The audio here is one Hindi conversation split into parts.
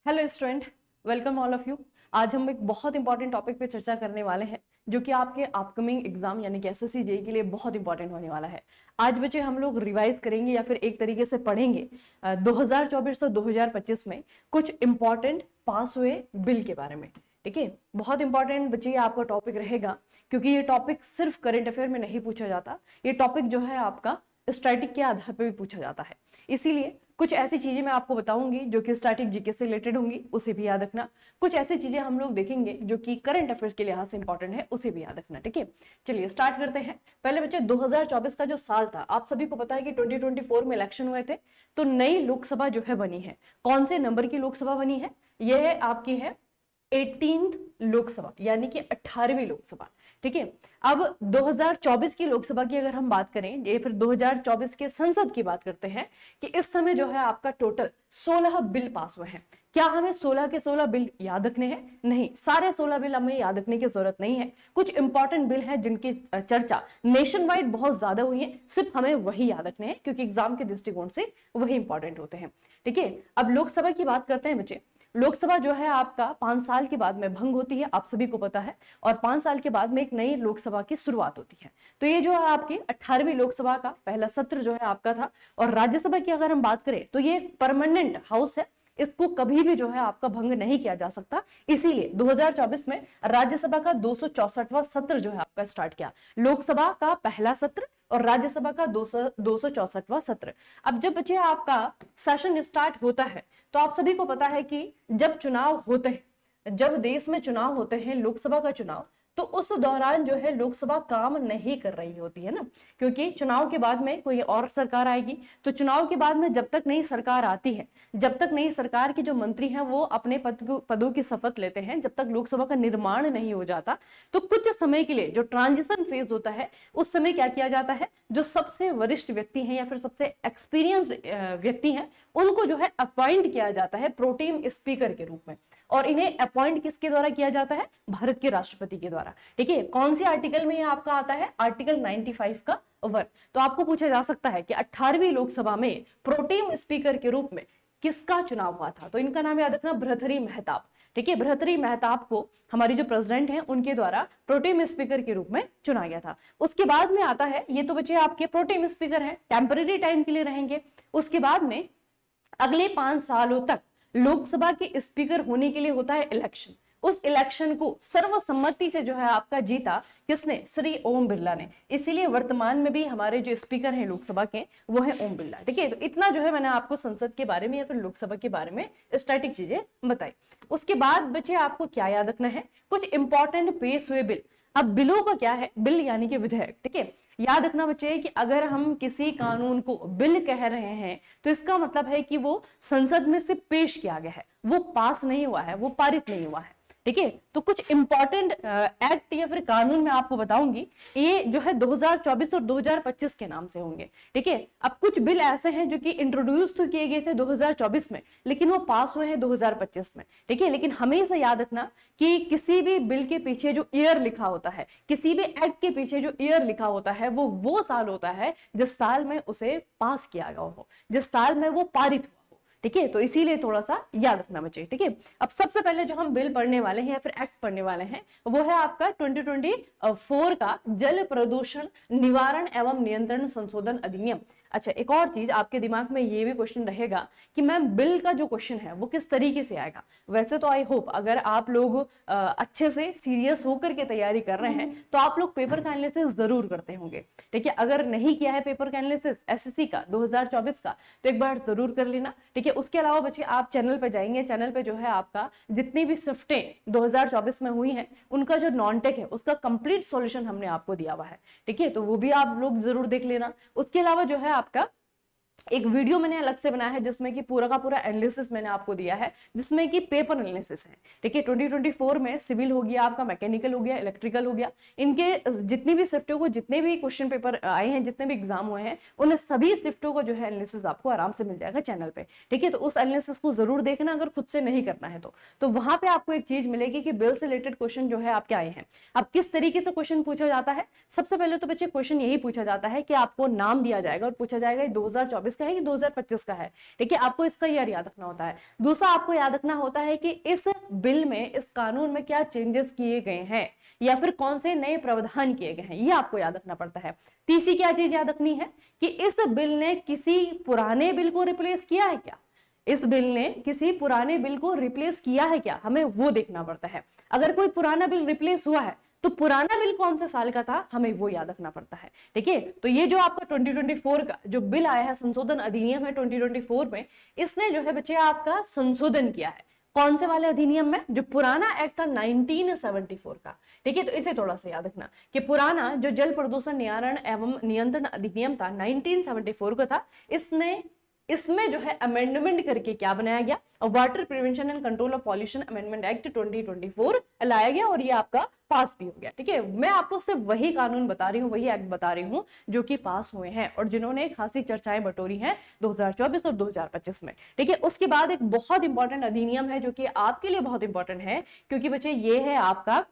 Hello student, welcome all of you. आज हम एक बहुत इंपॉर्टेंट टॉपिक पे चर्चा करने वाले हैं जो कि आपके अपकमिंग एग्जाम यानी कि एसएससी जेईई के लिए बहुत इंपॉर्टेंट होने वाला है। आज बच्चे हम लोग रिवाइज करेंगे या फिर एक तरीके से पढ़ेंगे 2024 और 2025 में कुछ इंपॉर्टेंट पास हुए बिल के बारे में। ठीक है, बहुत इंपॉर्टेंट बच्चे आपका टॉपिक रहेगा क्योंकि ये टॉपिक सिर्फ करंट अफेयर में नहीं पूछा जाता। ये टॉपिक जो है आपका स्टैटिक के आधार पर भी पूछा जाता है, इसीलिए कुछ ऐसी चीजें मैं आपको बताऊंगी जो कि स्टैटिक जीके से रिलेटेड होंगी, उसे भी याद रखना। कुछ ऐसी चीजें हम लोग देखेंगे जो कि करंट अफेयर्स के लिहाज से इंपॉर्टेंट है, उसे भी याद रखना। ठीक है, चलिए स्टार्ट करते हैं। पहले बच्चे 2024 का जो साल था, आप सभी को पता है कि 2024 में इलेक्शन हुए थे, तो नई लोकसभा जो है बनी है। कौन से नंबर की लोकसभा बनी है? यह आपकी है 18th लोकसभा यानी कि 18वीं लोकसभा। ठीक है, अब 2024 की लोकसभा की अगर हम बात करें, ये फिर 2024 के संसद की बात करते हैं कि इस समय जो है आपका टोटल 16 बिल पास हुए हैं। क्या हमें 16 के 16 बिल याद रखने हैं? नहीं, सारे 16 बिल हमें याद रखने की जरूरत नहीं है। कुछ इंपॉर्टेंट बिल हैं जिनकी चर्चा नेशन वाइड बहुत ज्यादा हुई है, सिर्फ हमें वही याद रखने हैं क्योंकि एग्जाम के दृष्टिकोण से वही इंपॉर्टेंट होते हैं। ठीक है, अब लोकसभा की बात करते हैं बच्चे। लोकसभा जो है आपका 5 साल के बाद में भंग होती है, आप सभी को पता है, और 5 साल के बाद में एक नई लोकसभा की शुरुआत होती है। तो ये जो है आपकी 18वीं लोकसभा का पहला सत्र जो है आपका था। और राज्यसभा की अगर हम बात करें तो ये परमानेंट हाउस है, इसको कभी भी जो है आपका भंग नहीं किया जा सकता, इसीलिए 2024 में राज्यसभा का 264वां सत्र जो है आपका स्टार्ट किया। लोकसभा का पहला सत्र और राज्यसभा का 264वां सत्र। अब जब बच्चे आपका सेशन स्टार्ट होता है तो आप सभी को पता है कि जब चुनाव होते हैं, जब देश में चुनाव होते हैं, लोकसभा का चुनाव, तो उस दौरान जो है लोकसभा काम नहीं कर रही होती है ना, क्योंकि चुनाव के बाद में कोई और सरकार आएगी। तो चुनाव के बाद में जब तक नई सरकार आती है, जब तक नई सरकार के जो मंत्री हैं वो अपने पदों की शपथ लेते हैं, जब तक लोकसभा का निर्माण नहीं हो जाता, तो कुछ समय के लिए जो ट्रांजिशन फेज होता है उस समय क्या किया जाता है, जो सबसे वरिष्ठ व्यक्ति हैं या फिर सबसे एक्सपीरियंस्ड व्यक्ति हैं उनको जो है अपॉइंट किया जाता है प्रोटेम स्पीकर के रूप में। और इन्हें अपॉइंट किसके द्वारा किया जाता है? भारत के राष्ट्रपति के द्वारा। ठीक है, कौन सी आर्टिकल में ये आपका आता है? आर्टिकल 95 का 1। तो आपको पूछा जा सकता है कि 18वीं लोकसभा में प्रोटेम स्पीकर के रूप में किसका चुनाव हुआ था? तो इनका नाम याद रखना, भर्तृहरि मेहताब। ठीक है, भर्तृहरि मेहताब को हमारी जो प्रेसिडेंट हैं उनके द्वारा प्रोटेम स्पीकर के रूप में चुना गया था। उसके बाद में आता है, ये तो बच्चे आपके प्रोटेम स्पीकर हैं, टेम्पररी टाइम के लिए रहेंगे। उसके बाद में अगले 5 सालों तक लोकसभा के स्पीकर होने के लिए होता है इलेक्शन। उस इलेक्शन को सर्वसम्मति से जो है आपका जीता किसने? श्री ओम बिरला ने। इसीलिए वर्तमान में भी हमारे जो स्पीकर हैं लोकसभा के वो है ओम बिरला। ठीक है, तो इतना जो है मैंने आपको संसद के बारे में या फिर लोकसभा के बारे में स्टैटिक चीजें बताई। उसके बाद बच्चे आपको क्या याद रखना है? कुछ इंपॉर्टेंट पेश हुए बिल। अब बिलों का क्या है? बिल यानी कि विधेयक। ठीक है, याद रखना बच्चे कि अगर हम किसी कानून को बिल कह रहे हैं तो इसका मतलब है कि वो संसद में से पेश किया गया है, वो पास नहीं हुआ है, वो पारित नहीं हुआ है। ठीक है, तो कुछ इंपॉर्टेंट एक्ट या फिर कानून मैं आपको बताऊंगी, ये जो है 2024 और 2025 के नाम से होंगे। ठीक है, अब कुछ बिल ऐसे हैं जो कि इंट्रोड्यूस तो किए गए थे 2024 में, लेकिन वो पास हुए हैं 2025 में। ठीक है, लेकिन हमेशा याद रखना कि किसी भी बिल के पीछे जो ईयर लिखा होता है, किसी भी एक्ट के पीछे जो ईयर लिखा होता है, वो साल होता है जिस साल में उसे पास किया गया हो, जिस साल में वो पारित हुआ। ठीक है, तो इसीलिए थोड़ा सा याद रखना बच्चे। ठीक है, अब सबसे पहले जो हम बिल पढ़ने वाले हैं या फिर एक्ट पढ़ने वाले हैं वो है आपका 2024 का जल प्रदूषण निवारण एवं नियंत्रण संशोधन अधिनियम। अच्छा, एक और चीज आपके दिमाग में ये भी क्वेश्चन रहेगा कि मैम बिल का जो क्वेश्चन है वो किस तरीके से आएगा। वैसे तो आई होप अगर आप लोग अच्छे से सीरियस होकर के तैयारी कर रहे हैं तो आप लोग पेपर का एनालिसिस जरूर करते होंगे। ठीक है, अगर नहीं किया है पेपर का एनालिसिस एसएससी का 2024 का तो एक बार जरूर कर लेना। ठीक है, उसके अलावा बच्चे आप चैनल पे जाएंगे, चैनल पे जो है आपका जितनी भी शिफ्टें 2024 में हुई हैं उनका जो नॉन टेक है उसका कंप्लीट सॉल्यूशन हमने आपको दिया हुआ है। ठीक है, तो वो भी आप लोग जरूर देख लेना। उसके अलावा जो है आपका एक वीडियो मैंने अलग से बनाया है जिसमें कि पूरा का पूरा एनालिसिस मैंने आपको दिया है, जिसमें कि पेपर एनालिसिस है। ठीक है, 2024 में सिविल हो गया, आपका मैकेनिकल हो गया, इलेक्ट्रिकल हो गया, इनके जितनी भी शिफ्टों को, जितने भी क्वेश्चन पेपर आए हैं, जितने भी एग्जाम हुए हैं, उन सभी शिफ्टों को जो है एनालिसिस आपको आराम से मिल जाएगा चैनल पे। ठीक है, तो उस एनालिसिस को जरूर देखना अगर खुद से नहीं करना है तो वहां पे आपको एक चीज मिलेगी कि बिल से रिलेटेड क्वेश्चन जो है आपके आए हैं। अब किस तरीके से क्वेश्चन पूछा जाता है? सबसे पहले तो बच्चे क्वेश्चन यही पूछा जाता है कि आपको नाम दिया जाएगा और पूछा जाएगा 2024 2024 का है कि 2025 का है, ठीक है, आपको इसका ईयर याद रखना होता है। दूसरा आपको याद रखना होता है कि इस बिल में, इस कानून में क्या चेंजेस किए गए हैं या फिर कौन से नए प्रावधान किए गए हैं, ये आपको याद रखना पड़ता है। तीसरी क्या चीज याद रखनी है कि इस बिल ने किसी पुराने बिल को रिप्लेस किया है क्या, इस बिल ने किसी पुराने बिल को रिप्लेस किया है क्या, हमें वो देखना पड़ता है। अगर कोई पुराना बिल रिप्लेस हुआ है तो पुराना बिल कौन से साल का था, हमें वो याद रखना पड़ता है, ठीक है। तो ये जो आपका 2024 का जो बिल आया है, संशोधन अधिनियम है 2024 में, इसने जो है बच्चे आपका संशोधन किया है कौन से वाले अधिनियम में, जो पुराना एक्ट था 1974 का, ठीक है। तो इसे थोड़ा सा याद रखना कि पुराना जो जल प्रदूषण निवारण एवं नियंत्रण अधिनियम था 1974 का था, इसमें जो है अमेंडमेंट करके क्या बनाया गया, water prevention and control of pollution amendment act 2024 लाया गया और ये आपका पास भी हो गया, ठीक है। मैं आपको सिर्फ वही कानून बता रही हूँ, वही एक्ट बता रही हूँ जो कि पास हुए हैं और जिन्होंने खासी चर्चाएं बटोरी हैं 2024 और 2025 में, ठीक है। उसके बाद एक बहुत इंपॉर्टेंट अधिनियम है जो कि आपके लिए बहुत इंपॉर्टेंट है, क्योंकि बच्चे ये है आपका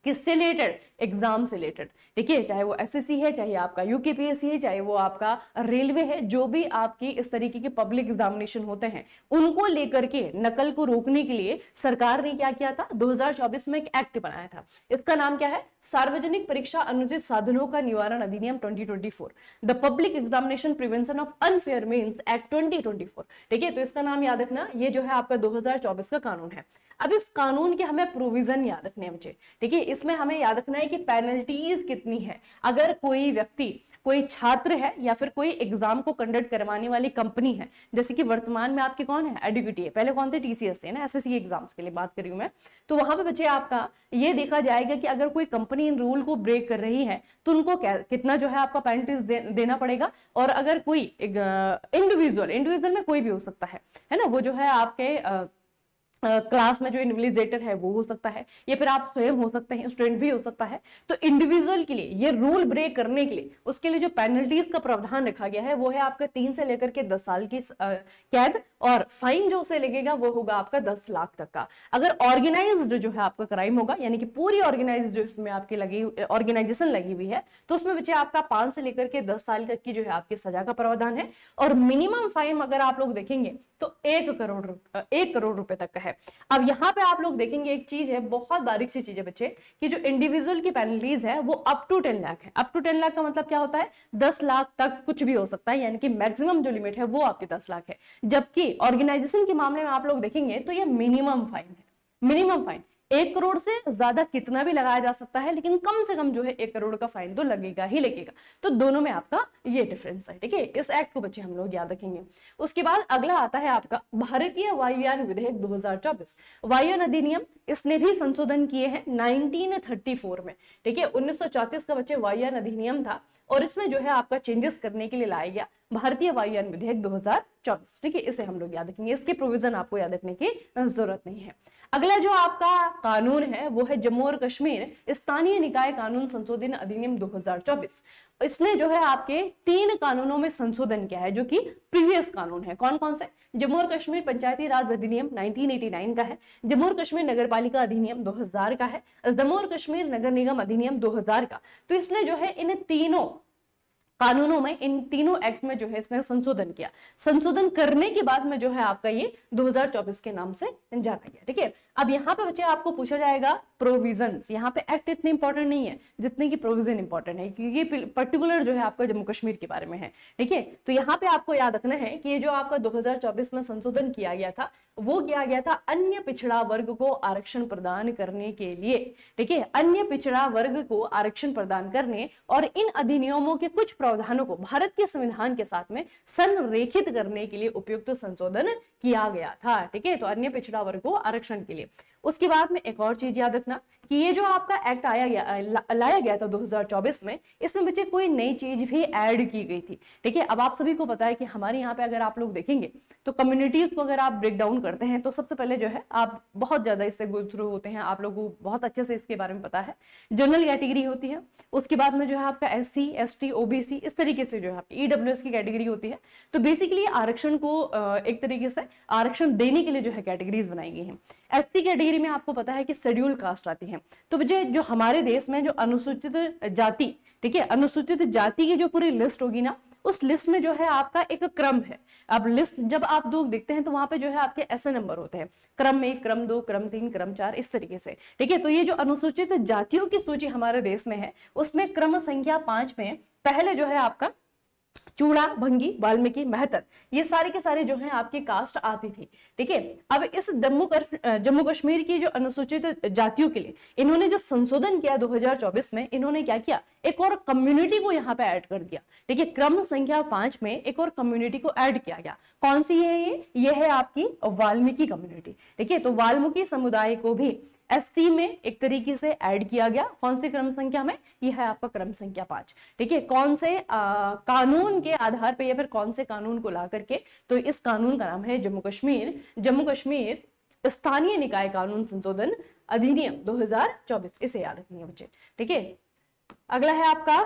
किससे रिलेटेड, एग्जाम से रिलेटेड, ठीक है। चाहे वो एसएससी है, चाहे आपका यूकेपीएससी है, चाहे वो आपका रेलवे है, जो भी आपकी इस तरीके के पब्लिक एग्जामिनेशन होते हैं उनको लेकर के नकल को रोकने के लिए सरकार ने क्या किया था, 2024 में एक एक्ट बनाया था। इसका नाम क्या है, सार्वजनिक परीक्षा अनुचित साधनों का निवारण अधिनियम 2024, the public examination prevention of unfair means act 2024, ठीक है। तो इसका नाम याद रखना, ये जो है आपका 2024 का कानून है। अब इस कानून के हमें प्रोविजन याद रखने हैं बच्चे, ठीक है। इसमें हमें याद रखना है कि पेनल्टीज कितनी है अगर कोई व्यक्ति, कोई छात्र है या फिर कोई एग्जाम को कंडक्ट करवाने वाली कंपनी है, जैसे कि वर्तमान में आपकी कौन है, एडुकेटी है, पहले कौन थे, टीसीएस थे ना, एसएससी एग्जाम्स के लिए बात कर रही हूं मैं। तो वहां पे बच्चे आपका ये देखा जाएगा कि अगर कोई कंपनी इन रूल को ब्रेक कर रही है तो उनको कितना जो है आपका पेनल्टीज देना पड़ेगा। और अगर कोई इंडिविजुअल में कोई भी हो सकता है ना, वो जो है आपके क्लास में जो इन्विजिलेटर है वो हो सकता है, या फिर आप स्वयं हो सकते हैं, स्टूडेंट भी हो सकता है। तो इंडिविजुअल के लिए ये रूल ब्रेक करने के लिए उसके लिए जो पेनल्टीज का प्रावधान रखा गया है वो है आपका 3 से लेकर के 10 साल की कैद, और फाइन जो उसे लगेगा वो होगा आपका 10 लाख तक का। अगर ऑर्गेनाइज्ड जो है आपका क्राइम होगा, यानी कि पूरी ऑर्गेनाइज्ड जो इसमें आपकी लगी ऑर्गेनाइजेशन लगी हुई है, तो उसमें बच्चे आपका 5 से लेकर के 10 साल तक की जो है आपकी सजा का प्रावधान है। और मिनिमम फाइन अगर आप लोग देखेंगे तो 1 करोड़ रुपए तक का है। अब यहाँ पे आप लोग देखेंगे एक चीज है, बहुत बारीक सी चीज है बच्चे, कि जो इंडिविजुअल की पेनल्टीज है वो अप टू 10 लाख है। अप टू 10 लाख का मतलब क्या होता है, 10 लाख तक कुछ भी हो सकता है, यानी कि मैक्सिमम जो लिमिट है वो आपकी 10 लाख है। जबकि ऑर्गेनाइजेशन के मामले में आप लोग देखेंगे तो ये मिनिमम फाइन है, मिनिमम फाइन 1 करोड़ से ज्यादा कितना भी लगाया जा सकता है, लेकिन कम से कम जो है 1 करोड़ का फाइन तो लगेगा ही लगेगा। तो दोनों में आपका ये डिफरेंस है, ठीक है। इस एक्ट को बच्चे हम लोग याद रखेंगे। उसके बाद अगला आता है आपका भारतीय वायुयान विधेयक 2024, वायुयान अधिनियम, इसने भी संशोधन किए हैं 1934 में, ठीक है। 1934 का बच्चे वायुयान अधिनियम था और इसमें जो है आपका चेंजेस करने के लिए लाया गया भारतीय वायुयान विधेयक 2024, ठीक है। इसे हम लोग याद रखेंगे, इसके प्रोविजन आपको याद रखने की जरूरत नहीं है। अगला जो आपका कानून है वो है जम्मू और कश्मीर स्थानीय निकाय कानून संशोधन अधिनियम 2024। इसने जो है आपके 3 कानूनों में संशोधन किया है जो कि प्रीवियस कानून है। कौन कौन से, जम्मू और कश्मीर पंचायती राज अधिनियम 1989 का है, जम्मू और कश्मीर नगरपालिका अधिनियम 2000 का है, जम्मू और कश्मीर नगर निगम अधिनियम 2000 का। तो इसने जो है इन तीनों कानूनों में, इन तीनों एक्ट में जो है इसने संशोधन किया। संशोधन करने के बाद में जो है आपका ये 2024 के नाम से जाना गया, ठीक है। अब यहाँ पे बच्चे आपको पूछा जाएगा प्रोविजंस, यहाँ पे एक्ट इतने इंपॉर्टेंट नहीं है जितने की प्रोविजन इंपॉर्टेंट है, क्योंकि पर्टिकुलर जो है आपका जम्मू कश्मीर के बारे में है, ठीक है। तो यहाँ पे आपको याद रखना है कि ये जो आपका 2024 में संशोधन किया गया था वो किया गया था अन्य पिछड़ा वर्ग को आरक्षण प्रदान करने के लिए, ठीक है। अन्य पिछड़ा वर्ग को आरक्षण प्रदान करने और इन अधिनियमों के कुछ प्रावधानों को भारत के संविधान के साथ में संरेखित करने के लिए उपयुक्त संशोधन किया गया था, ठीक है। तो अन्य पिछड़ा वर्ग को आरक्षण के लिए। उसके बाद में एक और चीज याद रखना कि ये जो आपका एक्ट लाया गया था 2024 में, इसमें बच्चे कोई नई चीज भी ऐड की गई थी, ठीक है। अब आप सभी को पता है कि हमारे यहाँ पे अगर आप लोग देखेंगे तो कम्युनिटीज को अगर आप ब्रेक डाउन करते हैं तो सबसे पहले जो है आप बहुत ज्यादा इससे गो थ्रू होते हैं, आप लोगों को बहुत अच्छे से इसके बारे में पता है। जनरल कैटेगरी होती है, उसके बाद में जो है आपका SC ST OBC, इस तरीके से जो है आपकी EWS की कैटेगरी होती है। तो बेसिकली आरक्षण को एक तरीके से आरक्षण देने के लिए जो है कैटेगरीज बनाई गई हैं। SC कैटेगरी में आपको पता है कि शेड्यूल कास्ट आती है। तो जो हमारे देश में जो अनुसूचित जाति, ठीक है, अनुसूचित जाति की जो पूरी लिस्ट होगी ना, उस लिस्ट में जो है आपका एक क्रम है। अब लिस्ट जब आप दो देखते हैं तो वहां पे जो है आपके ऐसे नंबर होते हैं, क्रम 1, क्रम 2, क्रम 3, क्रम 4, इस तरीके से। ठीक है, तो ये जो अनुसूचित जातियों की सूची हमारे देश में है उसमें क्रम संख्या 5 में पहले जो है आपका चूड़ा, भंगी, वाल्मीकि, महतर, ये सारे के सारे जो हैं आपकी कास्ट आती थी। ठीक है, अब इस जम्मू कश्मीर की जो अनुसूचित जातियों के लिए इन्होंने जो संशोधन किया 2024 में, इन्होंने क्या किया, एक और कम्युनिटी को यहाँ पे ऐड कर दिया। ठीक है, क्रम संख्या 5 में एक और कम्युनिटी को ऐड किया गया। कौन सी है ये है आपकी वाल्मीकि कम्युनिटी। ठीक है, तो वाल्मीकि समुदाय को भी एससी में एक तरीके से ऐड किया गया। कौन सी क्रम संख्या में, यह है आपका क्रम संख्या 5। ठीक है, कौन से कानून के आधार पे या फिर कौन से कानून को ला करके, तो इस कानून का नाम है जम्मू कश्मीर स्थानीय निकाय कानून संशोधन अधिनियम 2024। इसे याद रखिए बच्चे। ठीक है, अगला है आपका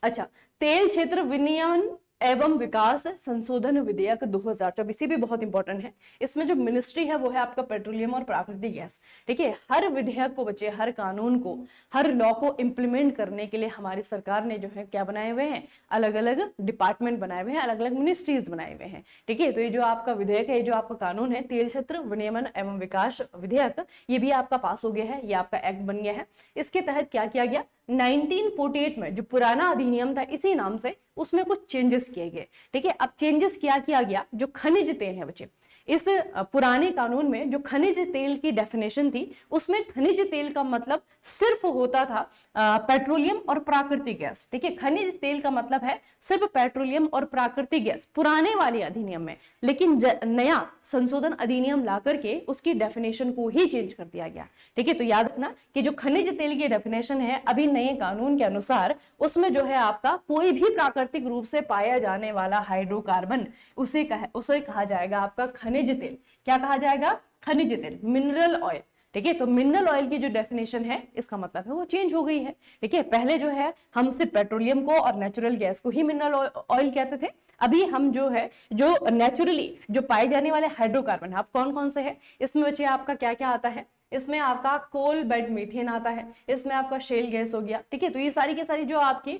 अच्छा तेल क्षेत्र विनियमन एवं विकास संशोधन विधेयक 2024, भी बहुत इंपॉर्टेंट है। इसमें जो मिनिस्ट्री है वो है आपका पेट्रोलियम और प्राकृतिक गैस। ठीक है, हर विधेयक को बच्चे, हर कानून को, हर लॉ को इंप्लीमेंट करने के लिए हमारी सरकार ने जो है क्या बनाए हुए हैं, अलग अलग डिपार्टमेंट बनाए हुए हैं, अलग अलग मिनिस्ट्रीज बनाए हुए हैं। ठीक है, तो ये जो आपका विधेयक है, ये जो आपका कानून है तेल क्षेत्र विनियमन एवं विकास विधेयक, ये भी आपका पास हो गया है, ये आपका एक्ट बन गया है। इसके तहत क्या किया गया, 1948 में जो पुराना अधिनियम था इसी नाम से, उसमें कुछ चेंजेस किए गए। ठीक है, अब चेंजेस क्या किया गया, जो खनिज तेल है बच्चे, इस पुराने कानून में जो खनिज तेल की डेफिनेशन थी उसमें खनिज तेल का मतलब सिर्फ होता था पेट्रोलियम और प्राकृतिक गैस। ठीक है, खनिज तेल का मतलब है सिर्फ पेट्रोलियम और प्राकृतिक गैस पुराने वाले अधिनियम में, लेकिन नया संशोधन अधिनियम ला करके उसकी डेफिनेशन को ही चेंज कर दिया गया। ठीक है, तो याद रखना कि जो खनिज तेल की डेफिनेशन है अभी नए कानून के अनुसार, उसमें जो है आपका कोई भी प्राकृतिक रूप से पाया जाने वाला हाइड्रोकार्बन उसे कहा जाएगा आपका खनिज तेल। क्या कहा जाएगा, खनिज तेल, मिनरल ऑयल। ठीक है, तो मिनरल ऑयल की जो डेफिनेशन है इसका मतलब है वो चेंज हो गई है। ठीक है, पहले जो है हम सिर्फ पेट्रोलियम को और नेचुरल गैस को ही मिनरल ऑयल कहते थे, अभी हम जो है जो नेचुरली जो पाए जाने वाले हाइड्रोकार्बन आप कौन कौन से हैं, इसमें बच्चे आपका क्या क्या आता है, इसमें आपका कोल बेड मीथेन आता है, इसमें आपका शेल गैस हो गया। ठीक है, तो ये सारी की सारी जो आपकी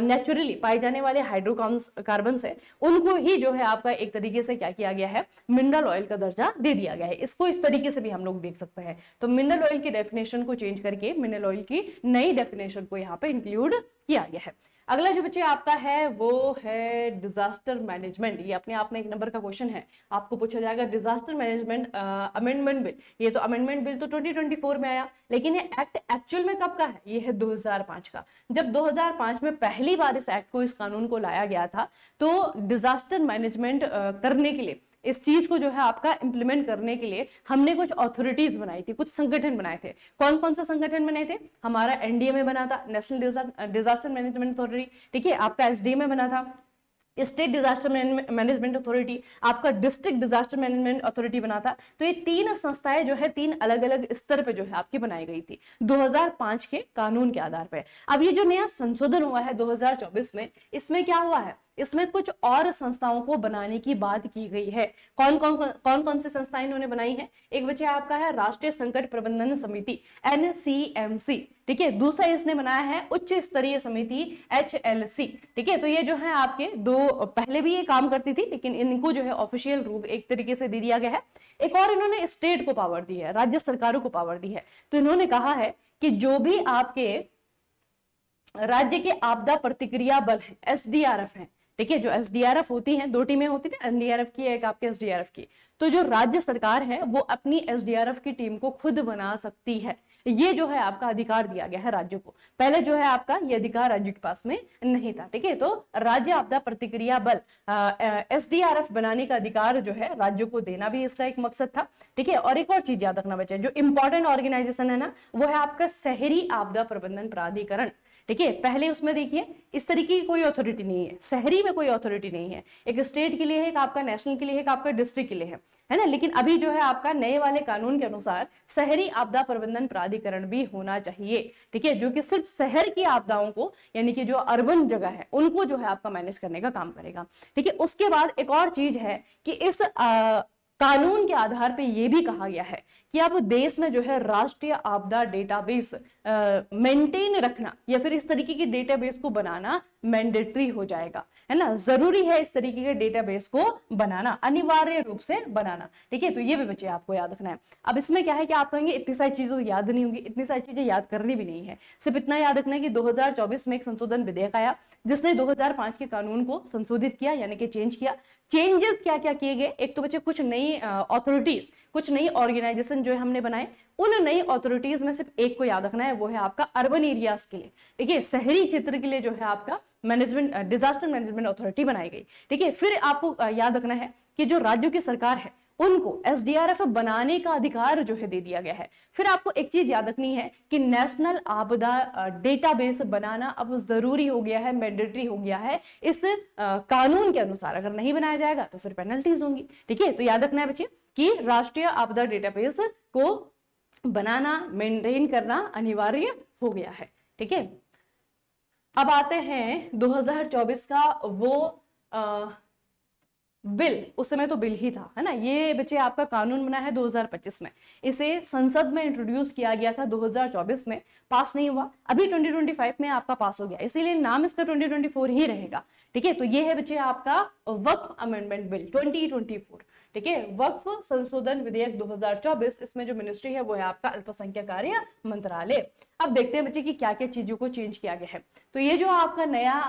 नेचुरली पाए जाने वाले हाइड्रोकार्बन है उनको ही जो है आपका एक तरीके से क्या किया गया है, मिनरल ऑयल का दर्जा दे दिया गया है। इसको इस तरीके से भी हम लोग देख सकते हैं। तो मिनरल ऑयल की डेफिनेशन को चेंज करके मिनरल ऑयल की नई डेफिनेशन को यहाँ पे इंक्लूड किया गया है। अगला जो बच्चे आपका है वो है डिजास्टर मैनेजमेंट। ये अपने आप में एक नंबर का क्वेश्चन है, आपको पूछा जाएगा डिजास्टर मैनेजमेंट अमेंडमेंट बिल। ये तो अमेंडमेंट बिल तो 2024 में आया, लेकिन ये एक्ट एक्चुअल में कब का है, ये है 2005 का। जब 2005 में पहली बार इस एक्ट को, इस कानून को लाया गया था, तो डिजास्टर मैनेजमेंट करने के लिए, इस चीज को जो है आपका इंप्लीमेंट करने के लिए हमने कुछ अथॉरिटीज बनाई थी, कुछ संगठन बनाए थे। कौन कौन से संगठन बने थे, हमारा एनडीए में बना था, नेशनल डिजास्टर मैनेजमेंट अथॉरिटी। ठीक है, आपका एसडीए में बना था, स्टेट डिजास्टर मैनेजमेंट अथॉरिटी, आपका डिस्ट्रिक्ट डिजास्टर मैनेजमेंट अथॉरिटी बना था। तो ये तीन संस्थाएं जो है तीन अलग अलग स्तर पे जो है आपकी बनाई गई थी 2005 के कानून के आधार पे। अब ये जो नया संशोधन हुआ है 2024 में, इसमें क्या हुआ है, इसमें कुछ और संस्थाओं को बनाने की बात की गई है। कौन कौन सी संस्थाएं इन्होंने बनाई है, एक बच्चे आपका है राष्ट्रीय संकट प्रबंधन समिति NCMC। ठीक है, दूसरा इसने बनाया है उच्च स्तरीय समिति HLC। ठीक है, तो ये जो है आपके दो पहले भी ये काम करती थी, लेकिन इनको जो है ऑफिशियल रूप एक तरीके से दे दिया गया है। एक और इन्होंने स्टेट को पावर दी है, राज्य सरकारों को पावर दी है। तो इन्होंने कहा है कि जो भी आपके राज्य के आपदा प्रतिक्रिया बल है, SDRF है। ठीक है, जो SDRF होती हैं, दो टीमें होती है, NDRF की एक आपके SDRF की। तो जो राज्य सरकार है वो अपनी SDRF की टीम को खुद बना सकती है। ये जो है आपका अधिकार दिया गया है राज्यों को। पहले जो है आपका ये अधिकार राज्य के पास में नहीं था। ठीक है, तो राज्य आपदा प्रतिक्रिया बल SDRF बनाने का अधिकार जो है राज्यों को देना भी इसका एक मकसद था। ठीक है, और एक और चीज याद रखना बच्चे, जो इंपॉर्टेंट ऑर्गेनाइजेशन है ना, वो है आपका शहरी आपदा प्रबंधन प्राधिकरण। ठीक है, पहले उसमें देखिए इस तरीके की कोई अथॉरिटी नहीं है, शहरी में कोई अथॉरिटी नहीं है, एक स्टेट के लिए है, एक आपका नेशनल के लिए है, एक आपका डिस्ट्रिक्ट के लिए है ना। लेकिन अभी जो है आपका नए वाले कानून के अनुसार शहरी आपदा प्रबंधन प्राधिकरण भी होना चाहिए। ठीक है, जो कि सिर्फ शहर की आपदाओं को, यानी कि जो अर्बन जगह है उनको जो है आपका मैनेज करने का काम करेगा। ठीक है, उसके बाद एक और चीज है कि इस कानून के आधार पे ये भी कहा गया है कि अब देश में जो है राष्ट्रीय आपदा डेटाबेस मेंटेन रखना या फिर इस तरीके के डेटाबेस को बनाना मैंडेटरी हो जाएगा, है ना, जरूरी है इस तरीके के डेटाबेस को बनाना, अनिवार्य रूप से बनाना। ठीक है, तो ये भी बच्चे आपको याद रखना है। अब इसमें क्या है कि आप कहेंगे इतनी सारी चीजें तो याद नहीं होंगी, इतनी सारी चीजें याद करनी भी नहीं है, सिर्फ इतना याद रखना है कि 2024 में एक संशोधन विधेयक आया जिसने 2005 के कानून को संशोधित किया, यानी कि चेंज किया। चेंजेस क्या क्या किए गए, एक तो बच्चे कुछ नई अथॉरिटीज, कुछ नई ऑर्गेनाइजेशन जो है हमने बनाए, उन नई अथॉरिटीज में सिर्फ एक को याद रखना है, वो है आपका अर्बन एरियाज के लिए। ठीक है, शहरी क्षेत्र के लिए जो है आपका मैनेजमेंट डिजास्टर मैनेजमेंट अथॉरिटी बनाई गई। ठीक है, फिर आपको याद रखना है कि जो राज्यों की सरकार है उनको एसडीआरएफ बनाने का अधिकार जो है दे दिया गया है। फिर आपको एक चीज याद रखनी है कि नेशनल आपदा डेटाबेस बनाना अब जरूरी हो गया है, मैंडेटरी हो गया है इस कानून के अनुसार। अगर नहीं बनाया जाएगा तो फिर पेनल्टीज होंगी। ठीक है, तो याद रखना है बच्चे कि राष्ट्रीय आपदा डेटाबेस को बनाना, मेंटेन करना अनिवार्य हो गया है। ठीक है, अब आते हैं 2024 का वो बिल, उस समय तो बिल ही था, है ना, ये बच्चे आपका कानून बना है 2025 में, इसे संसद में इंट्रोड्यूस किया गया था 2024 में, पास नहीं हुआ, अभी 2025 में आपका पास हो गया, इसीलिए नाम इसका 2024 ही रहेगा। ठीक है, तो ये है बच्चे आपका वक्फ अमेंडमेंट बिल 2024। ठीक है, वक्फ संशोधन विधेयक 2024, इसमें जो मिनिस्ट्री है वो है आपका अल्पसंख्यक कार्य मंत्रालय। अब देखते हैं बच्चे कि क्या क्या चीजों को चेंज किया गया है। तो ये जो आपका नया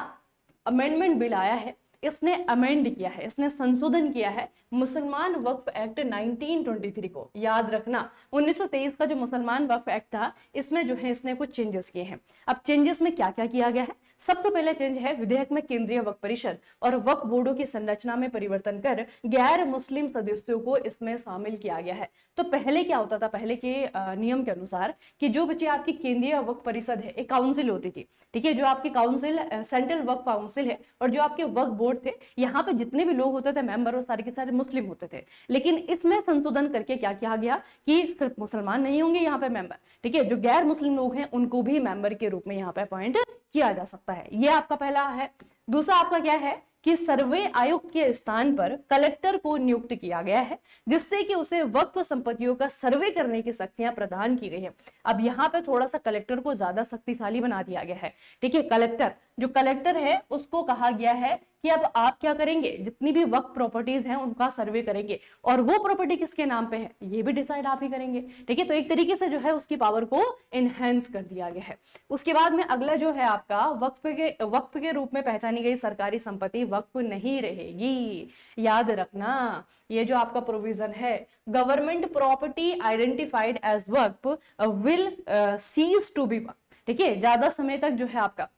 अमेंडमेंट बिल आया है, इसने अमेंड किया है, इसने संशोधन किया है मुसलमान वक्फ एक्ट 1923 को। याद रखना 1923 का जो मुसलमान वक्फ एक्ट था, इसमें जो है इसने कुछ चेंजेस किए हैं। अब चेंजेस में क्या क्या किया गया है, सबसे पहले चेंज है विधेयक में केंद्रीय वक्फ परिषद और वक्फ बोर्डों की संरचना में परिवर्तन कर गैर मुस्लिम सदस्यों को इसमें शामिल किया गया है। तो पहले क्या होता था, पहले के नियम के अनुसार कि जो बच्चे आपकी केंद्रीय वक्फ परिषद है, एक काउंसिल होती थी। ठीक है, जो आपकी काउंसिल सेंट्रल वक्फ काउंसिल है, और जो आपके वक्फ बोर्ड थे, यहाँ पे जितने भी लोग होते थे मेंबर, वो सारे के सारे मुस्लिम होते थे। लेकिन इसमें संशोधन करके क्या किया गया कि सिर्फ मुसलमान नहीं होंगे यहाँ पे मेंबर। ठीक है, जो गैर मुस्लिम लोग हैं उनको भी मेंबर के रूप में यहाँ पे अपॉइंट किया जा सकता है। ये आपका पहला है। दूसरा आपका क्या है कि सर्वे आयुक्त के स्थान पर कलेक्टर को नियुक्त किया गया है, जिससे कि उसे वक्फ संपत्तियों का सर्वे करने की शक्तियां प्रदान की गई है। अब यहाँ पे थोड़ा सा कलेक्टर को ज्यादा शक्तिशाली बना दिया गया है। ठीक है, कलेक्टर है उसको कहा गया है कि अब आप क्या करेंगे, जितनी भी वक्फ प्रॉपर्टीज हैं उनका सर्वे करेंगे, और वो प्रॉपर्टी किसके नाम पे है ये भी डिसाइड आप ही करेंगे। ठीक है, तो एक तरीके से जो है उसकी पावर को एनहेंस कर दिया गया है। उसके बाद में अगला जो है आपका वक्फ के रूप में पहचानी गई सरकारी संपत्ति वक्फ नहीं रहेगी। याद रखना ये जो आपका प्रोविजन है, government property identified as waqf will cease to be waqf. ठीक है, ज्यादा समय तक जो है आपका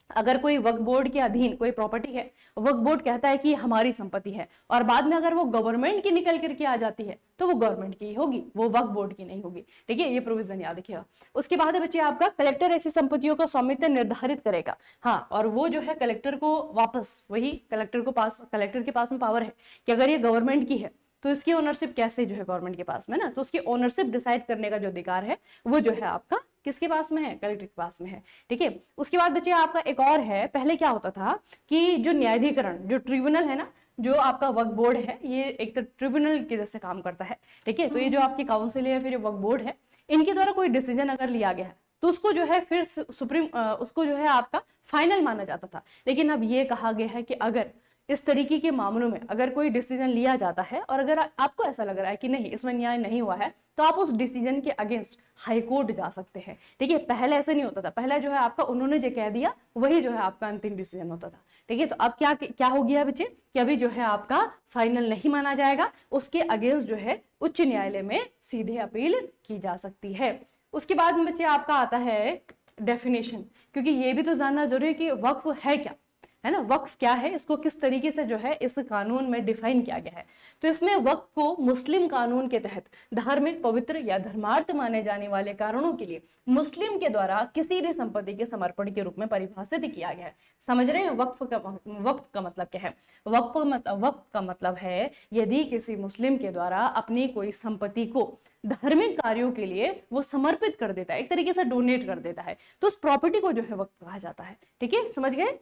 अगर कोई वक्फ बोर्ड के अधीन कोई प्रॉपर्टी है, वक्फ बोर्ड कहता है कि हमारी संपत्ति है, और बाद में अगर वो गवर्नमेंट की निकल करके आ जाती है तो वो गवर्नमेंट की होगी, वो वक्फ बोर्ड की नहीं होगी। ठीक है, ये प्रोविजन याद रखिएगा। उसके बाद है बच्चे आपका कलेक्टर ऐसी संपत्तियों का स्वामित्व निर्धारित करेगा। हाँ, और वो जो है कलेक्टर को वापस वही कलेक्टर के पास में पावर है कि अगर ये गवर्नमेंट की है तो इसकी ओनरशिप कैसे जो है गवर्नमेंट के पास में ना, तो उसकी ओनरशिप डिसाइड करने का जो अधिकार है वो जो है आपका किसके पास में है, कलेक्टर के पास में है। ठीक है, उसके बाद बच्चे आपका एक और है, पहले क्या होता था कि जो न्यायाधिकरण, जो ट्रिब्यूनल है ना, जो आपका वक्फ बोर्ड है, ये एक तो ट्रिब्यूनल के जैसे काम करता है। ठीक है, तो ये जो आपकी काउंसिल है, फिर वक्फ बोर्ड है, इनके द्वारा कोई डिसीजन अगर लिया गया है तो उसको जो है फिर उसको जो है आपका फाइनल माना जाता था। लेकिन अब ये कहा गया है कि अगर इस तरीके के मामलों में अगर कोई डिसीजन लिया जाता है और अगर आपको ऐसा लग रहा है कि नहीं इसमें न्याय नहीं हुआ है, तो आप उस डिसीजन के अगेंस्ट हाई कोर्ट जा सकते हैं। ठीक है, पहले ऐसे नहीं होता था, पहले जो है आपका उन्होंने जो कह दिया वही जो है आपका अंतिम डिसीजन होता था। ठीक है, तो अब क्या हो गया बच्चे कि अभी जो है आपका फाइनल नहीं माना जाएगा, उसके अगेंस्ट जो है उच्च न्यायालय में सीधे अपील की जा सकती है। उसके बाद में बच्चे आपका आता है डेफिनेशन, क्योंकि ये भी तो जानना जरूरी है कि वक्फ है क्या, है ना, वक्फ क्या है, इसको किस तरीके से जो है इस कानून में डिफाइन किया गया है। तो इसमें वक्फ को मुस्लिम कानून के तहत धार्मिक, पवित्र या धर्मार्थ माने जाने वाले कारणों के लिए मुस्लिम के द्वारा किसी भी संपत्ति के समर्पण के रूप में परिभाषित किया गया है। समझ रहे हैं वक्फ का मतलब क्या है? वक्फ का मतलब है यदि किसी मुस्लिम के द्वारा अपनी कोई संपत्ति को धार्मिक कार्यों के लिए वो समर्पित कर देता है, एक तरीके से डोनेट कर देता है, तो उस प्रॉपर्टी को जो है वक्फ कहा जाता है। ठीक है, समझ गए?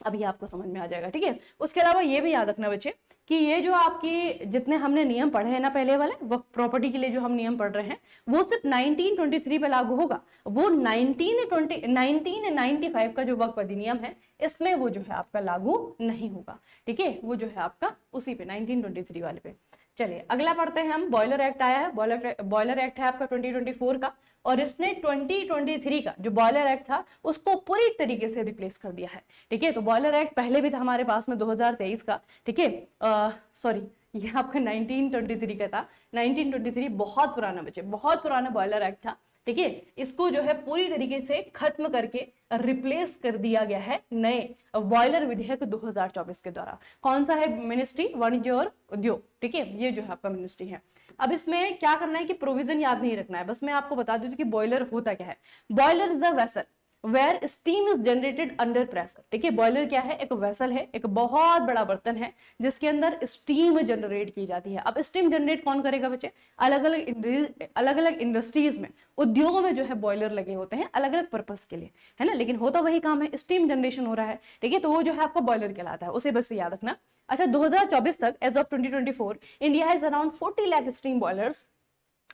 अब ये आपको समझ में आ जाएगा, ठीक है। उसके अलावा ये भी याद रखना बच्चे कि ये जो आपकी जितने हमने नियम पढ़े हैं ना पहले वाले वक्त प्रॉपर्टी के लिए जो हम नियम पढ़ रहे हैं वो सिर्फ 1923 पे लागू होगा। वो 1995 का जो वक्फ अधिनियम है इसमें वो जो है आपका लागू नहीं होगा, ठीक है। वो जो है आपका उसी पे 1923 वाले पे। चलिए अगला पढ़ते हैं हम। बॉयलर एक्ट आया है, बॉयलर एक्ट है आपका 2024 का, और इसने 2023 का जो बॉयलर एक्ट था उसको पूरी तरीके से रिप्लेस कर दिया है, ठीक है। तो बॉयलर एक्ट पहले भी था हमारे पास में 2023 का, ठीक है। सॉरी ये आपका 1923 का था। 1923 बहुत पुराना बच्चे, बहुत पुराना बॉयलर एक्ट था, ठीक है। इसको जो है पूरी तरीके से खत्म करके रिप्लेस कर दिया गया है नए बॉयलर विधेयक 2024 के द्वारा। कौन सा है? मिनिस्ट्री वाणिज्य और उद्योग, ठीक है। ये जो है आपका मिनिस्ट्री है। अब इसमें क्या करना है कि प्रोविजन याद नहीं रखना है, बस मैं आपको बता दूं कि बॉयलर होता क्या है। Boiler is a vessel where steam is generated under pressure, ठीक है। बॉयलर क्या है? एक वेसल है, एक बहुत बड़ा बर्तन है जिसके अंदर स्टीम जनरेट की जाती है। अब स्टीम जनरेट कौन करेगा बच्चे? अलग अलग इंडस्ट्रीज में, उद्योगों में जो है बॉयलर लगे होते हैं अलग अलग पर्पस के लिए, है ना, लेकिन होता वही काम है, स्टीम जनरेशन हो रहा है, ठीक है। तो वो जो है आपका बॉयलर कहलाता है, उसे बस याद रखना। अच्छा 2024 तक as of 2024 India has around 40 lakh steam boilers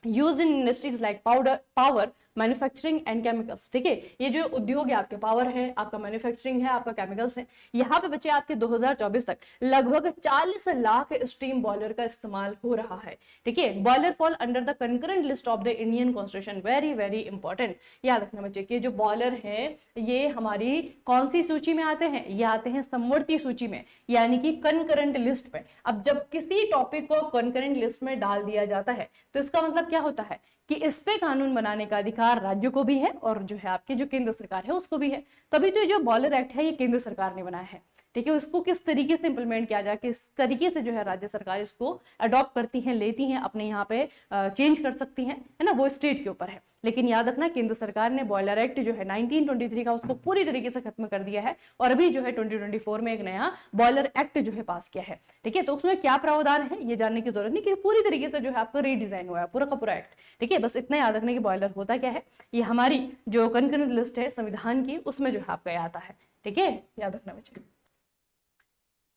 used in industries like power manufacturing and chemicals, ठीक है। ये जो उद्योग है आपके, पावर है आपका, मैन्युफैक्चरिंग है आपका, केमिकल्स है, यहाँ पे बच्चे आपके 2024 तक लगभग 40 लाख स्टीम बॉयलर का इस्तेमाल हो रहा है, ठीक है। Boiler fall under the concurrent list of the Indian constitution, very very important, याद रखना बच्चे कि जो बॉयलर है ये हमारी कौन सी सूची में आते हैं? ये आते हैं समवर्ती सूची में, यानी कि कंकरेंट लिस्ट पे। अब जब किसी टॉपिक को कंकरेंट लिस्ट में डाल दिया जाता है तो इसका मतलब क्या होता है कि इस पे कानून बनाने का अधिकार राज्यों को भी है और जो है आपके जो केंद्र सरकार है उसको भी है। तभी तो जो बॉयलर एक्ट है ये केंद्र सरकार ने बनाया है, ठीक है। उसको किस तरीके से इंप्लीमेंट किया जाए, किस तरीके से जो है राज्य सरकार इसको अडॉप्ट करती हैं, लेती हैं, अपने यहाँ पे चेंज कर सकती हैं, है ना, वो स्टेट के ऊपर है। लेकिन याद रखना केंद्र सरकार ने बॉयलर एक्ट जो है 1923 का उसको पूरी तरीके से खत्म कर दिया है और अभी जो है 2024 में एक नया बॉयलर एक्ट जो है पास किया है, ठीक है। तो उसमें क्या प्रावधान है ये जानने की जरूरत नहीं कि पूरी तरीके से जो है आपका रीडिजाइन हुआ है पूरा का पूरा एक्ट, ठीक है। बस इतना याद रखना कि बॉयलर होता क्या है, ये हमारी जो कंकरेंट लिस्ट है संविधान की उसमें जो है आपका आता है, ठीक है, याद रखना बच्चे।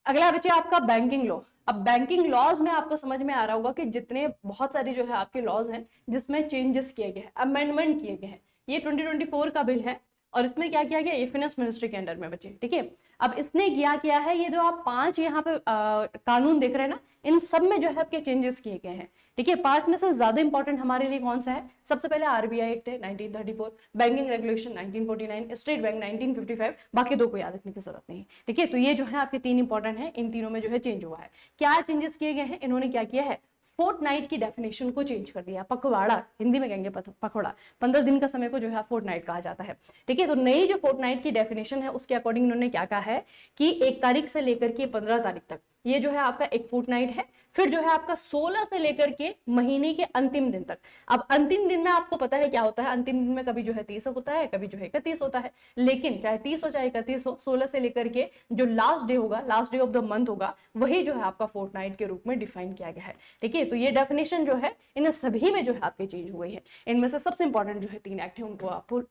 अगला बच्चे आपका बैंकिंग लॉ। अब बैंकिंग लॉज में आपको समझ में आ रहा होगा कि जितने बहुत सारी जो है आपके लॉज हैं जिसमें चेंजेस किए गए हैं, अमेंडमेंट किए गए हैं। ये 2024 का बिल है और इसमें क्या किया गया? ये फाइनेंस मिनिस्ट्री के अंडर में बच्चे, ठीक है। अब इसने किया है ये जो आप 5 यहाँ पे कानून देख रहे हैं ना, इन सब में जो है आपके चेंजेस किए गए हैं, ठीक है। 5 में से ज्यादा इंपॉर्टेंट हमारे लिए कौन सा है? सबसे पहले आरबीआई एक्ट है 1934, बैंकिंग रेगुलेशन 1949, स्टेट बैंक 1955, बाकी 2 को याद रखने की जरूरत नहीं, ठीक है। तो ये जो है आपके 3 इंपॉर्टेंट है, इन तीनों में जो है चेंज हुआ है। क्या चेंजेस किए गए हैं? इन्होंने क्या किया है? फोर्टनाइट की डेफिनेशन को चेंज कर दिया, पखवाड़ा हिंदी में कहेंगे पखवाड़ा, 15 दिन का समय को जो है फोर्टनाइट कहा जाता है, ठीक है। तो नई जो फोर्टनाइट की डेफिनेशन है उसके अकॉर्डिंग इन्होंने क्या कहा है कि 1 तारीख से लेकर के 15 तारीख तक ये जो है आपका एक फोर्टनाइट है, फिर जो है आपका 16 से लेकर के महीने के अंतिम दिन तक। अब अंतिम दिन में आपको पता है क्या होता है? अंतिम दिन में कभी जो है 30 होता है, कभी जो है 31 होता है, लेकिन चाहे 30 हो चाहे 31 हो, 16 से लेकर के जो लास्ट डे होगा, last day of the month होगा, वही जो है आपका फोर्टनाइट के रूप में डिफाइन किया गया है, ठीक है। तो ये डेफिनेशन जो है इन सभी में जो है आपके चेंज हुई है। इनमें से सबसे इंपॉर्टेंट जो है 3 एक्ट है उनको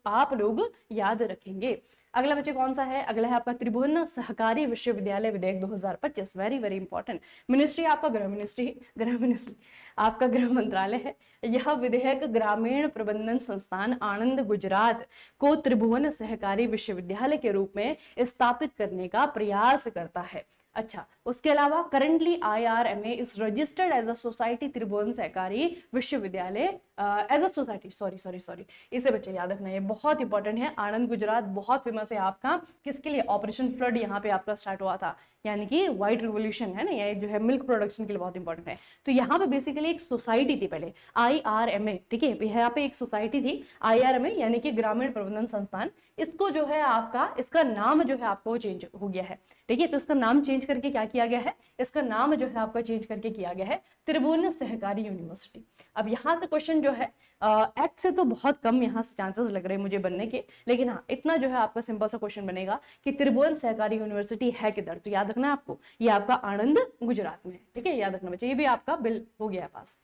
आप लोग याद रखेंगे। अगला बच्चे कौन सा है? अगला है आपका त्रिभुवन सहकारी विश्वविद्यालय विधेयक 2025, वेरी वेरी इंपॉर्टेंट। मिनिस्ट्री आपका गृह मिनिस्ट्री आपका गृह मंत्रालय है। यह विधेयक ग्रामीण प्रबंधन संस्थान आनंद गुजरात को त्रिभुवन सहकारी विश्वविद्यालय के रूप में स्थापित करने का प्रयास करता है। अच्छा, उसके अलावा currently IRMA is registered as a society Tribhuvan Sahkari Vishwavidyalaya as a society, sorry इसे बच्चे याद रखना, ये बहुत इंपॉर्टेंट है। आनंद गुजरात बहुत फेमस है आपका, किसके लिए? ऑपरेशन फ्लड यहाँ पे आपका स्टार्ट हुआ था, यानी कि व्हाइट रिवोल्यूशन है ना, ये जो है मिल्क प्रोडक्शन के लिए बहुत इंपॉर्टेंट है। तो यहाँ पे बेसिकली एक सोसाइटी थी पहले IRMA, ठीक है, यहाँ पे एक सोसाइटी थी IRMA यानी कि ग्रामीण प्रबंधन संस्थान। इसको जो है आपका, इसका नाम जो है आपको चेंज हो गया है, ठीक है। तो इसका नाम चेंज करके क्या किया गया है? इसका नाम जो है आपका चेंज करके किया गया है त्रिभुवन सहकारी यूनिवर्सिटी। अब यहाँ से क्वेश्चन जो है एक्ट से तो बहुत कम यहाँ से चांसेस लग रहे हैं मुझे बनने के, लेकिन हाँ इतना जो है आपका सिंपल सा क्वेश्चन बनेगा कि त्रिभुवन सहकारी यूनिवर्सिटी है किधर? तो याद रखना आपको, ये आपका आनंद गुजरात में है, ठीक है, याद रखना बच्चे। ये भी आपका बिल हो गया पास।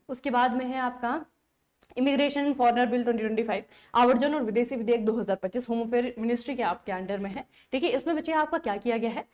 उसके बाद में है आपका immigration and foreigner bill 2025, aversion और विदेशी विधेयक 2025 होम अफेयर मिनिस्ट्री के आपके अंडर में है। ठीक है, इसमें बच्चे आपका क्या किया गया है,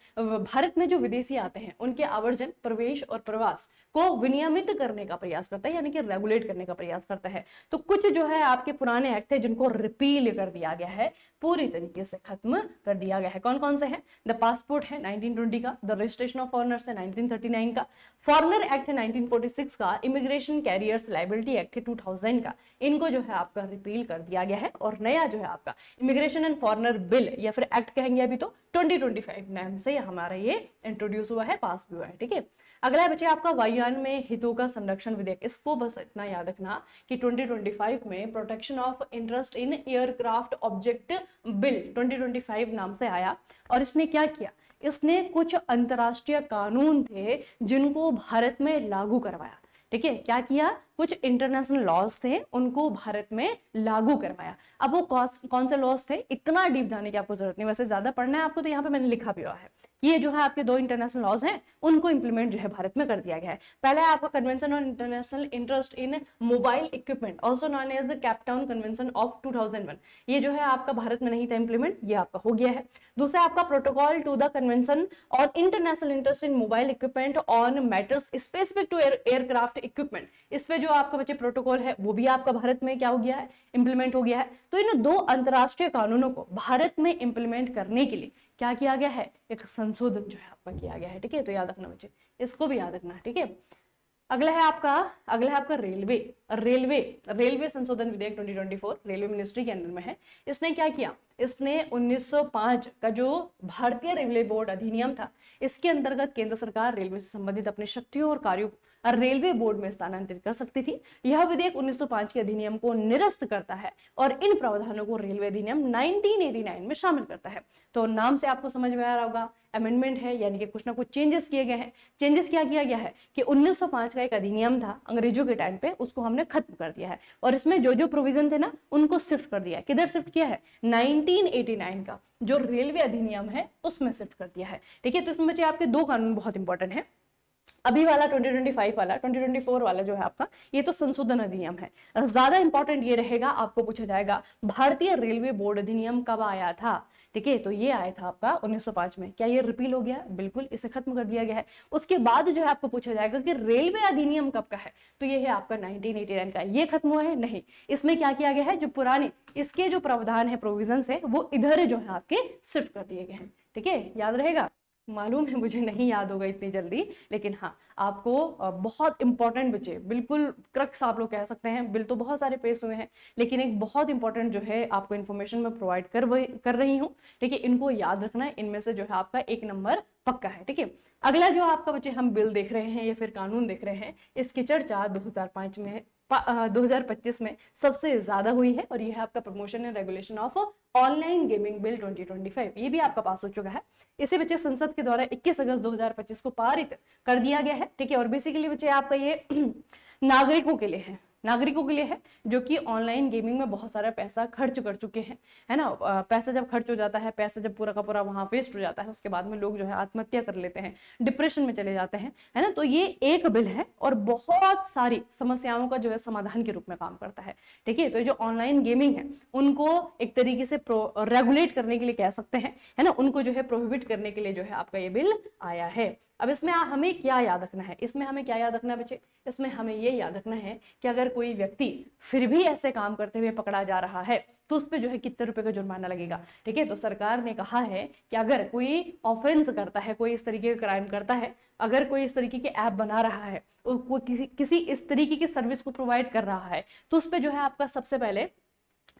भारत में जो विदेशी आते हैं उनके आवर्जन, प्रवेश और प्रवास को विनियमित करने का प्रयास करता है, यानी कि रेगुलेट करने का प्रयास करता है। तो कुछ जो है आपके पुराने एक्ट है जिनको रिपील कर दिया गया है, पूरी तरीके से खत्म कर दिया गया है। कौन कौन से हैं? द पासपोर्ट है 1920 का, द रजिस्ट्रेशन ऑफ फॉरेनर्स है 1939 का, फॉरेनर एक्ट है 1946 का, इमिग्रेशन कैरियर्स लाइबिलिटी एक्ट है 2000 का। इनको जो है आपका रिपील कर दिया गया है और नया जो है आपका इमिग्रेशन एंड फॉरेनर बिल या फिर एक्ट कहेंगे अभी तो 2025 नाम से हमारा ये इंट्रोड्यूस हुआ है, पास भी हुआ है। ठीक है, अगला है बच्चे आपका वायुयान में हितों का संरक्षण विधेयक। इसको बस इतना याद रखना कि 2025 में protection of interest in aircraft object bill 2025 नाम से आया और इसने क्या किया, इसने कुछ अंतरराष्ट्रीय कानून थे जिनको भारत में लागू करवाया। ठीक है, क्या किया, कुछ इंटरनेशनल लॉज थे उनको भारत में लागू करवाया। अब वो कौन से लॉज थे, इतना डीप जाने की आपको जरूरत नहीं, वैसे ज्यादा पढ़ना है आपको तो यहाँ पे मैंने लिखा भी हुआ है। ये जो है आपके दो इंटरनेशनल लॉज हैं उनको इंप्लीमेंट जो है भारत में कर दिया गया है। पहला है आपका convention on international interest in mobile equipment, also known as the Cape Town convention of 2001। ये जो है आपका भारत में नहीं था इंप्लीमेंट, ये आपका हो गया है। दूसरा आपका protocol to the convention on international interest in mobile equipment on matters specific to aircraft equipment, इस पे जो आपका बच्चे प्रोटोकॉल है वो भी आपका भारत में क्या हो गया है, इंप्लीमेंट हो गया है। तो इन दो अंतरराष्ट्रीय कानूनों को भारत में इंप्लीमेंट करने के लिए क्या किया गया है, एक संशोधन जो है आपका किया गया है। ठीक है, तो याद रखना बच्चे, इसको भी याद रखना। ठीक है, अगला है आपका रेलवे संशोधन विधेयक 2024 रेलवे मिनिस्ट्री के अंडर में है। इसने क्या किया, इसने 1905 का जो भारतीय रेलवे बोर्ड अधिनियम था, इसके अंतर्गत केंद्र सरकार रेलवे से संबंधित अपनी शक्तियों और कार्यों रेलवे बोर्ड में स्थानांतरित कर सकती थी। यह विधेयक 1905 के अधिनियम को निरस्त करता है और इन प्रावधानों को रेलवे अधिनियम 1989 में शामिल करता है। तो नाम से आपको समझ में आ रहा होगा, अमेंडमेंट है, यानी कि कुछ ना कुछ चेंजेस किए गए हैं। चेंजेस क्या किया गया है कि 1905 का एक अधिनियम था अंग्रेजों के टाइम पे, उसको हमने खत्म कर दिया है और इसमें जो जो प्रोविजन थे ना उनको शिफ्ट कर दिया है। किधर शिफ्ट किया है, 1989 का जो रेलवे अधिनियम है उसमें शिफ्ट कर दिया है। ठीक है, तो इसमें बच्चे आपके दो कानून बहुत इंपॉर्टेंट है। अभी वाला 2025 वाला, 2024 वाला जो है आपका, ये तो संशोधन अधिनियम है। ज्यादा इंपॉर्टेंट ये रहेगा, आपको पूछा जाएगा भारतीय रेलवे बोर्ड अधिनियम कब आया था। ठीक है, तो ये आया था आपका 1905 में। क्या ये रिपील हो गया, बिल्कुल, इसे खत्म कर दिया गया है। उसके बाद जो है आपको पूछा जाएगा कि रेलवे अधिनियम कब का है, तो ये है आपका 1989 का। ये खत्म हुआ है नहीं, इसमें क्या किया गया है, जो पुराने इसके जो प्रावधान है, प्रोविजंस है, वो इधर जो है आपके शिफ्ट कर दिए गए हैं। ठीक है, याद रहेगा। मालूम है मुझे नहीं याद होगा इतनी जल्दी, लेकिन हाँ आपको बहुत इंपॉर्टेंट बच्चे, बिल्कुल क्रक्स आप लोग कह सकते हैं। बिल तो बहुत सारे पेश हुए हैं, लेकिन एक बहुत इंपॉर्टेंट जो है आपको इन्फॉर्मेशन मैं प्रोवाइड कर रही हूँ। ठीक है, इनको याद रखना है, इनमें से जो है आपका 1 नंबर पक्का है। ठीक है, अगला जो आपका बच्चे हम बिल देख रहे हैं या फिर कानून देख रहे हैं, इसकी चर्चा 2025 में सबसे ज्यादा हुई है और यह है आपका promotion and regulation of online gaming bill 2025। ये भी आपका पास हो चुका है। इसे बच्चे संसद के द्वारा 21 अगस्त 2025 को पारित कर दिया गया है। ठीक है, और बेसिकली बच्चे आपका ये नागरिकों के लिए है, जो कि ऑनलाइन गेमिंग में बहुत सारा पैसा खर्च कर चुके हैं, है ना। पैसा जब खर्च हो जाता है, पैसा जब पूरा का पूरा वहां वेस्ट हो जाता है, उसके बाद में लोग जो है आत्महत्या कर लेते हैं, डिप्रेशन में चले जाते हैं, है ना। तो ये एक बिल है और बहुत सारी समस्याओं का जो है समाधान के रूप में काम करता है। ठीक है, तो जो ऑनलाइन गेमिंग है उनको एक तरीके से रेगुलेट करने के लिए कह सकते हैं, है ना, उनको जो है प्रोहिबिट करने के लिए जो है आपका ये बिल आया है। अब इसमें हमें क्या याद रखना है, बच्चे, इसमें हमें ये याद रखना है कि अगर कोई व्यक्ति फिर भी ऐसे काम करते हुए पकड़ा जा रहा है तो उस पे जो है कितने रुपए का जुर्माना लगेगा। ठीक है, तो सरकार ने कहा है कि अगर कोई ऑफेंस करता है, कोई इस तरीके का क्राइम करता है, अगर कोई इस तरीके के ऐप बना रहा है, कोई किसी इस तरीके की सर्विस को प्रोवाइड कर रहा है, तो उस पे जो है आपका सबसे पहले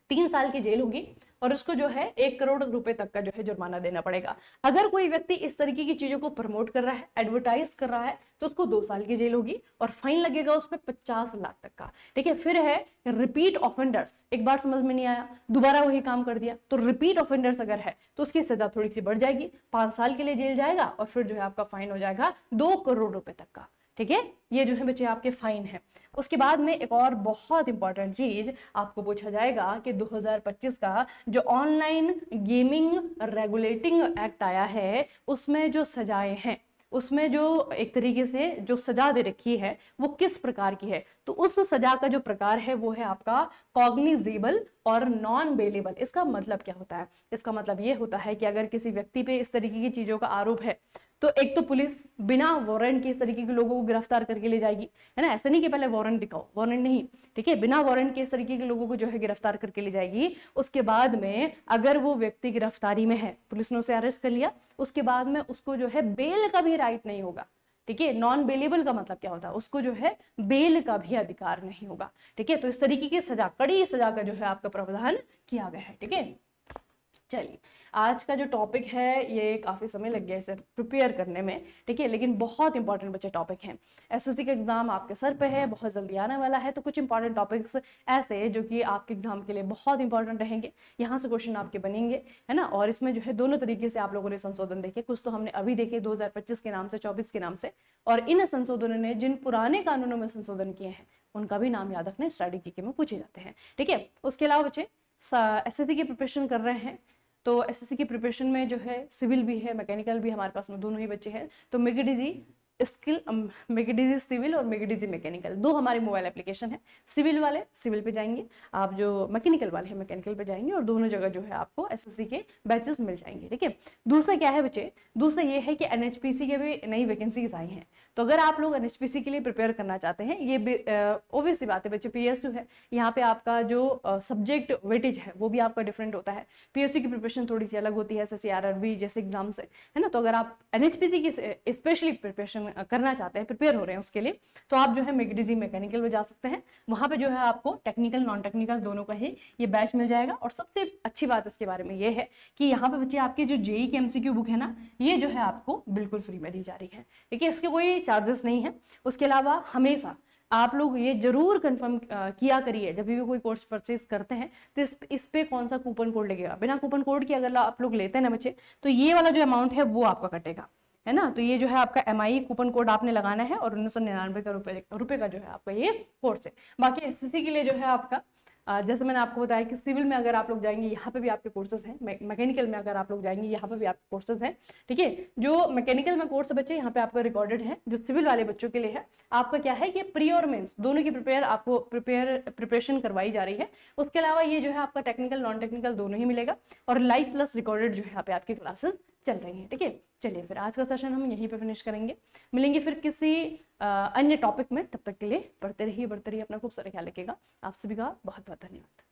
3 साल की जेल होगी और उसको जो है 1 करोड़ रुपए तक का जो है जुर्माना देना पड़ेगा। अगर कोई व्यक्ति इस तरीके की चीजों को प्रमोट कर रहा है, एडवर्टाइज कर रहा है, तो उसको 2 साल की जेल होगी और फाइन लगेगा उस पर 50 लाख तक का। ठीक है, फिर है रिपीट ऑफेंडर्स, एक बार समझ में नहीं आया, दोबारा वही काम कर दिया, तो रिपीट ऑफेंडर्स अगर है तो उसकी सजा थोड़ी सी बढ़ जाएगी, 5 साल के लिए जेल जाएगा और फिर जो है आपका फाइन हो जाएगा 2 करोड़ रुपए तक का। ठीक है, ये जो है बच्चे आपके फाइन है। उसके बाद में एक और बहुत इंपॉर्टेंट चीज आपको पूछा जाएगा कि 2025 का जो ऑनलाइन गेमिंग रेगुलेटिंग एक्ट आया है, उसमें जो सजाएं हैं उसमें जो एक तरीके से जो सजा दे रखी है वो किस प्रकार की है, तो उस सजा का जो प्रकार है वो है आपका कॉग्निजेबल और नॉन बेलेबल। इसका मतलब क्या होता है? इसका मतलब ये होता है कि अगर किसी व्यक्ति पे इस तरीके की चीजों का आरोप है तो एक तो पुलिस बिना वारंट के इस तरीके के लोगों को गिरफ्तार करके ले जाएगी, है ना। ऐसा नहीं कि पहले वारंट दिखाओ, वारंट नहीं, ठीक है, बिना वारंट के इस तरीके के लोगों को जो है गिरफ्तार करके ले जाएगी। उसके बाद में अगर वो व्यक्ति गिरफ्तारी में है, पुलिस ने उसे अरेस्ट कर लिया, उसके बाद में उसको जो है बेल का भी राइट नहीं होगा, ठीक है। नॉन बेलेबल का मतलब क्या होता है? उसको जो है बेल का भी अधिकार नहीं होगा, ठीक है। तो इस तरीके की सजा, कड़ी सजा का जो है आपका प्रावधान किया गया है, ठीक है। चलिए, आज का जो टॉपिक है ये काफ़ी समय लग गया इसे प्रिपेयर करने में, ठीक है, लेकिन बहुत इंपॉर्टेंट बच्चे टॉपिक हैं। एसएससी का एग्जाम आपके सर पे है, बहुत जल्दी आने वाला है, तो कुछ इंपॉर्टेंट टॉपिक्स ऐसे जो कि आपके एग्जाम के लिए बहुत इंपॉर्टेंट रहेंगे, यहाँ से क्वेश्चन आपके बनेंगे, है ना। और इसमें जो है दोनों तरीके से आप लोगों ने संशोधन देखे, कुछ तो हमने अभी देखे 2025 के नाम से, 24 के नाम से, और इन संशोधनों ने जिन पुराने कानूनों में संशोधन किए हैं उनका भी नाम याद रखना, स्ट्रैटेजी के में पूछे जाते हैं, ठीक है। उसके अलावा बच्चे एसएससी की प्रिपरेशन कर रहे हैं, तो एसएससी की प्रिपरेशन में जो है सिविल भी है, मैकेनिकल भी, हमारे पास में दोनों ही बच्चे हैं। तो मेगाडीजी स्किल, मेगाडीजी सिविल और मेगाडीजी मैकेनिकल, दो हमारे मोबाइल एप्लीकेशन है। सिविल वाले सिविल पे जाएंगे, आप जो मैकेनिकल वाले हैं मैकेनिकल पे जाएंगे, और दोनों जगह जो है आपको एसएससी के बैचेस मिल जाएंगे, ठीक है। दूसरा क्या है बच्चे? दूसरा ये है कि एनएचपीसी के भी नई वैकेंसीज आई हैं, तो अगर आप लोग एनएचपीसी के लिए प्रिपेयर करना चाहते हैं, ये ओबियस सी बात है बच्चे, पीएसयू है, यहाँ पे आपका जो सब्जेक्ट वेटेज है वो भी आपका डिफरेंट होता है। पीएसयू की प्रिपरेशन थोड़ी सी अलग होती है एसएससी आरआरबी जैसे एग्जाम से, है ना। तो अगर आप एनएचपीसी की स्पेशली प्रिपरेशन करना चाहते हैं, प्रिपेयर हो रहे हैं उसके लिए, तो आप जो है मेगाडीजी मैकेनिकल में जा सकते हैं। वहां पे जो है आपको टेक्निकल नॉन टेक्निकल दोनों का ही ये बैच मिल जाएगा। और सबसे अच्छी बात इसके बारे में ये है कि यहाँ पे बच्चे आपके जो जेई की एमसीक्यू बुक है ना, ये जो है आपको बिल्कुल फ्री में दी जा रही है, ठीक है, इसके कोई चार्जेस नहीं है। उसके अलावा हमेशा आप लोग ये जरूर कंफर्म किया करिए जब भी कोई कोर्स परचेज करते हैं, तो इस पे कौन सा कूपन कोड लगेगा। बिना कूपन कोड के अगर आप लोग लेते हैं ना बच्चे, तो ये वाला जो अमाउंट है वो आपका कटेगा, है ना। तो ये जो है आपका एमआई कूपन कोड आपने लगाना है, और 1999 का रुपए का जो है आपका ये कोर्स है। बाकी एसएससी के लिए जो है आपका जैसे मैंने आपको बताया कि सिविल में अगर आप लोग जाएंगे यहाँ पे भी आपके कोर्सेज हैं, मैकेनिकल में अगर आप लोग जाएंगे यहाँ पे भी आपके कोर्सेज हैं, ठीक है। जो मैकेनिकल में कोर्स बच्चे यहाँ पे आपका रिकॉर्डेड है, जो सिविल वाले बच्चों के लिए है आपका क्या है कि प्री और मेंस दोनों की प्रिपरेशन करवाई जा रही है। उसके अलावा ये जो है आपका टेक्निकल नॉन टेक्निकल दोनों ही मिलेगा, और लाइव प्लस रिकॉर्डेड जो है यहाँ पे आपकी क्लासेस चल रही हैं, ठीक है। चलिए फिर आज का सेशन हम यहीं पे फिनिश करेंगे, मिलेंगे फिर किसी अन्य टॉपिक में। तब तक के लिए पढ़ते रहिए, अपना खूब सारा ख्याल रखिएगा। आप सभी का बहुत बहुत धन्यवाद।